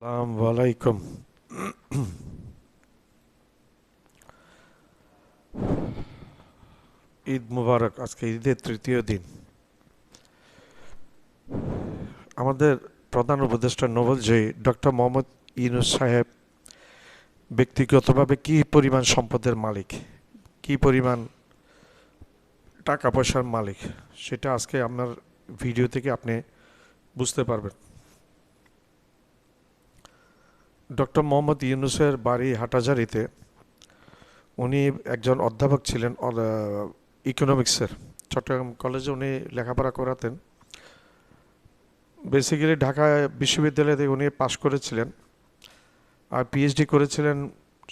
আসসালামু আলাইকুম। ঈদ মুবারক। আজকে ঈদের তৃতীয় দিন। আমাদের প্রধান উপদেষ্টা নোবেলজয়ী ডক্টর মোহাম্মদ ইউনূস সাহেব ব্যক্তিগতভাবে কি পরিমাণ সম্পদের মালিক, কি পরিমাণ টাকা পয়সার মালিক, সেটা আজকে আপনার ভিডিও থেকে আপনি বুঝতে পারবেন। ডক্টর মোহাম্মদ ইউনূসের বাড়ি হাটাজারিতে। উনি একজন অধ্যাপক ছিলেন ইকোনমিক্সের। চট্টগ্রাম কলেজে উনি লেখাপড়া করাতেন। বেসিক্যালি ঢাকা বিশ্ববিদ্যালয় থেকে উনি পাশ করেছিলেন, আর পিএইচডি করেছিলেন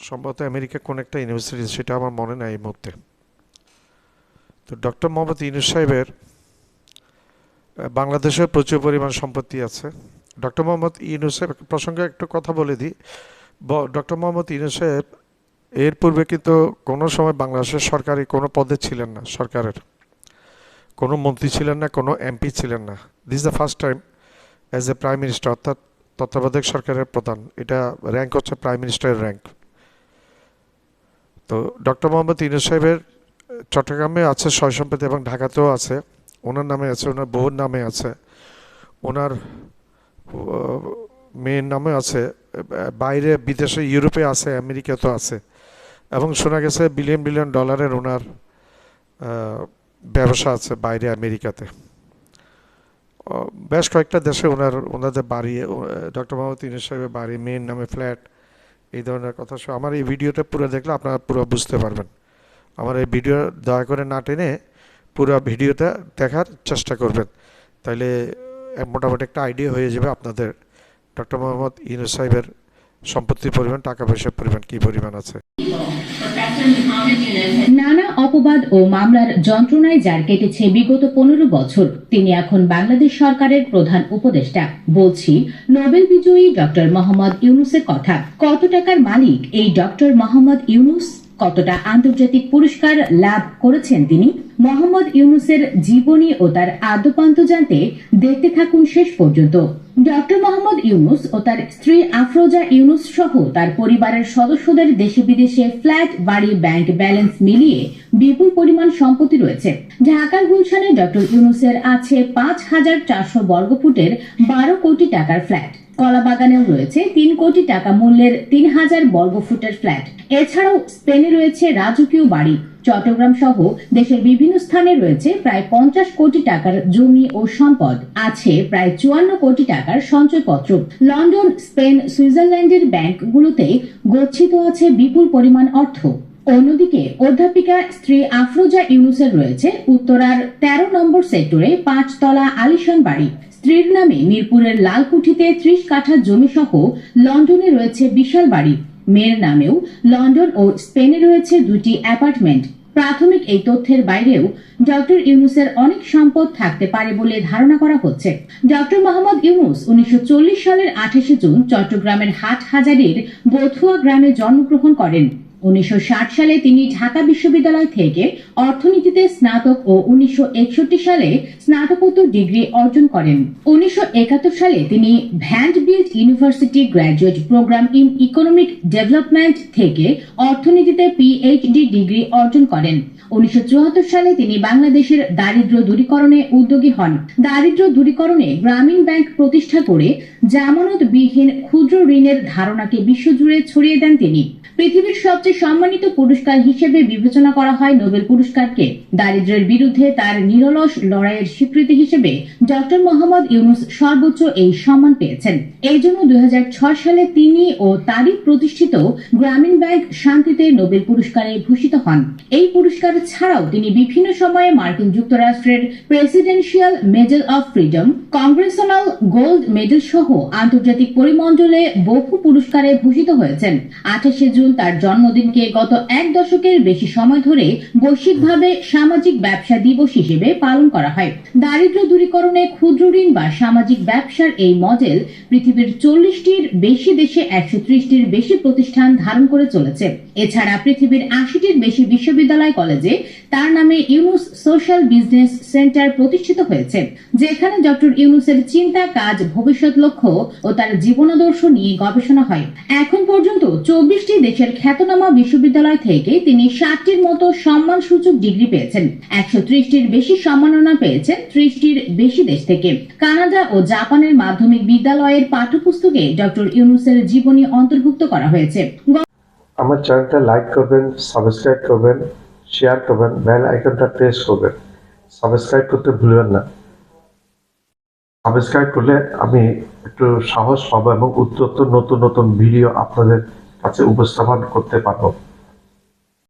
সম্ভবত আমেরিকা কোন একটা ইউনিভার্সিটি, সেটা আমার মনে নাই এই মুহূর্তে। তো ডক্টর মোহাম্মদ ইউনূস সাহেবের বাংলাদেশে প্রচুর পরিমাণ সম্পত্তি আছে। ডক্টর মোহাম্মদ ইউনূস সাহেব প্রসঙ্গে একটু কথা বলে দিই। ডক্টর মোহাম্মদ ইউনূস সাহেব এর পূর্বে কিন্তু কোনো সময় বাংলাদেশের সরকারি কোনো পদে ছিলেন না, সরকারের কোনো মন্ত্রী ছিলেন না, কোনো এমপি ছিলেন না। This the first time as a prime minister, অর্থাৎ তত্ত্বাবধায়ক সরকারের প্রধান। এটা র্যাঙ্ক হচ্ছে প্রাইম মিনিস্টারের র্যাঙ্ক। তো ডক্টর মোহাম্মদ ইউনূস সাহেবের চট্টগ্রামে আছে সয় সম্পত্তি এবং ঢাকাতেও আছে। ওনার নামে আছে, ওনার বউর নামে আছে, ওনার মেয়ের নামে আছে, বাইরে বিদেশে ইউরোপে আছে, আমেরিকাতেও আছে। এবং শোনা গেছে বিলিয়ন বিলিয়ন ডলারের ওনার ব্যবসা আছে বাইরে আমেরিকাতে। বেশ কয়েকটা দেশে ওনাদের বাড়ি, ডক্টর মোহাম্মদ ইউনূস সাহেবের বাড়ি, মেয়ের নামে ফ্ল্যাট, এই ধরনের কথা। আমার এই ভিডিওটা পুরো দেখলে আপনারা পুরো বুঝতে পারবেন। আমার এই ভিডিও দয়া করে না টেনে পুরো ভিডিওটা দেখার চেষ্টা করবেন, তাইলে মোটামুটি একটা আইডিয়া হয়ে যাবে আপনাদের ডক্টর মোহাম্মদ ইউনূস সাহেবের সম্পত্তির পরিমাণ, টাকা পয়সার পরিমাণ কী পরিমাণ আছে। নানা অপবাদ ও মামলার যন্ত্রণায় যার কেটেছে বিগত 15 বছর, তিনি এখন বাংলাদেশ সরকারের প্রধান উপদেষ্টা। বলছি নোবেল বিজয়ী ডক্টর মোহাম্মদ ইউনূসের কথা। কত টাকার মালিক এই ডক্টর মোহাম্মদ ইউনূস? কতটা আন্তর্জাতিক পুরস্কার লাভ করেছেন তিনি? মোহাম্মদ ইউনূসের জীবনী ও তার আদ্যপান্ত জানতে দেখতে থাকুন শেষ পর্যন্ত। ডক্টর মোহাম্মদ ইউনূস ও তার স্ত্রী আফরোজা ইউনূস সহ তার পরিবারের সদস্যদের দেশে বিদেশে ফ্ল্যাট, বাড়ি, ব্যাংক ব্যালেন্স মিলিয়ে বিপুল পরিমাণ সম্পত্তি রয়েছে। ঢাকার গুলশানে ডক্টর ইউনূসের আছে ৫,৪০০ বর্গফুটের ১২ কোটি টাকার ফ্ল্যাট। কলাবাগানেও রয়েছে ৩ কোটি টাকা মূল্যের ৩,০০০ বর্গফুটের ফ্ল্যাট। এছাড়াও স্পেনে রয়েছে রাজকীয় বাড়ি। চট্টগ্রাম সহ দেশের বিভিন্ন স্থানে রয়েছে প্রায় ৫০ কোটি টাকার জমি ও সম্পদ। আছে প্রায় ৫৪ কোটি টাকার সঞ্চয়পত্র। লন্ডন, স্পেন, সুইজারল্যান্ডের ব্যাংকগুলোতে গচ্ছিত আছে বিপুল পরিমাণ অর্থ। অন্যদিকে অধ্যাপিকা স্ত্রী আফরোজা ইউনূসের রয়েছে উত্তরার ১৩ নম্বর সেক্টরে ৫ তলা আলিশান বাড়ি। স্ত্রীর নামে মিরপুরের লালকুঠিতে ৩০ কাঠা জমি সহ লন্ডনে রয়েছে বিশাল বাড়ি। মেয়ের নামেও লন্ডন ও স্পেনে রয়েছে 2টি অ্যাপার্টমেন্ট। প্রাথমিক এই তথ্যের বাইরেও ডক্টর ইউনূসের অনেক সম্পদ থাকতে পারে বলে ধারণা করা হচ্ছে। ডক্টর মোহাম্মদ ইউনূস ১৯৪০ সালের ২৮শে জুন চট্টগ্রামের হাটহাজারীর বথুয়া গ্রামে জন্মগ্রহণ করেন। ১৯৬০ সালে তিনি ঢাকা বিশ্ববিদ্যালয় থেকে অর্থনীতিতে স্নাতক ও ১৯৬১ সালে স্নাতকোত্তর ডিগ্রি অর্জন করেন। ১৯৭১ সালে তিনি Vanderbilt university graduate programme in economic development থেকে অর্থনীতিতে পিএইচডি ডিগ্রি অর্জন করেন। ১৯৭৪ সালে তিনি বাংলাদেশের দারিদ্র্য দূরীকরণে উদ্যোগী হন। দারিদ্র্য দূরীকরণে গ্রামীণ ব্যাংক প্রতিষ্ঠা করে জামানতবিহীন ক্ষুদ্র ঋণের ধারণাকে বিশ্বজুড়ে ছড়িয়ে দেন তিনি। পৃথিবীর সবচেয়ে সম্মানিত পুরস্কার হিসেবে বিবেচনা করা হয় নোবেল পুরস্কারকে। দারিদ্র্যের বিরুদ্ধে তার নিরলস লড়াইয়ের স্বীকৃতি হিসেবে ডক্টর মোহাম্মদ ইউনূস সর্বোচ্চ এই সম্মান পেয়েছেন। এই জন্য ২০০৬ সালে তিনি ও তারই প্রতিষ্ঠিত গ্রামীণ ব্যাংক শান্তিতে নোবেল পুরস্কারে ভূষিত হন। এই পুরস্কার ছাড়াও তিনি বিভিন্ন সময়ে মার্কিন যুক্তরাষ্ট্রের presidential medal of freedom, congressional gold medal সহ আন্তর্জাতিক পরিমণ্ডলে বহু পুরস্কারে ভূষিত হয়েছেন। ২৮শে জুন তার জন্মদিনকে গত এক দশকের বেশি সময় ধরে বৈশ্বিকভাবে সামাজিক ব্যবসা দিবস হিসেবে পালন করা হয়। দারিদ্র্য দূরীকরণে ক্ষুদ্র ঋণ বা সামাজিক ব্যবসার এই মডেল পৃথিবীর ৪০টির বেশি দেশে ১৩০টির বেশি প্রতিষ্ঠান ধারণ করে চলেছে। এছাড়া পৃথিবীর ৮০টির বেশি বিশ্ববিদ্যালয়, কলেজে কলেজে তার নামে ইউনুস সোশ্যাল বিজনেস সেন্টার প্রতিষ্ঠিত হয়েছে, যেখানে ডক্টর ইউনুসের চিন্তা, কাজ, ভবিষ্যৎ লক্ষ্য ও তার জীবনাদর্শ নিয়ে গবেষণা হয়। এখন পর্যন্ত 24টি দেশের খ্যাতনামা বিশ্ববিদ্যালয় থেকে তিনি 60টির মতো সম্মানসূচক ডিগ্রি পেয়েছেন। 130টির বেশি সম্মাননা পেয়েছেন 30টির বেশি দেশ থেকে। কানাডা ও জাপানের মাধ্যমিক বিদ্যালয়ের পাঠ্যপুস্তকে ডক্টর ইউনুসের জীবনী অন্তর্ভুক্ত করা হয়েছে। আমার চ্যানেলটা লাইক করবেন, সাবস্ক্রাইব করবেন, শেয়ার করবেন, বেল আইকনটা প্রেস করবেন। সাবস্ক্রাইব করতে ভুলবেন না। সাবস্ক্রাইব করলে আমি একটু সাহস পাবো এবং উত্তর নতুন নতুন ভিডিও আপনাদের কাছে উপস্থাপন করতে পারবো।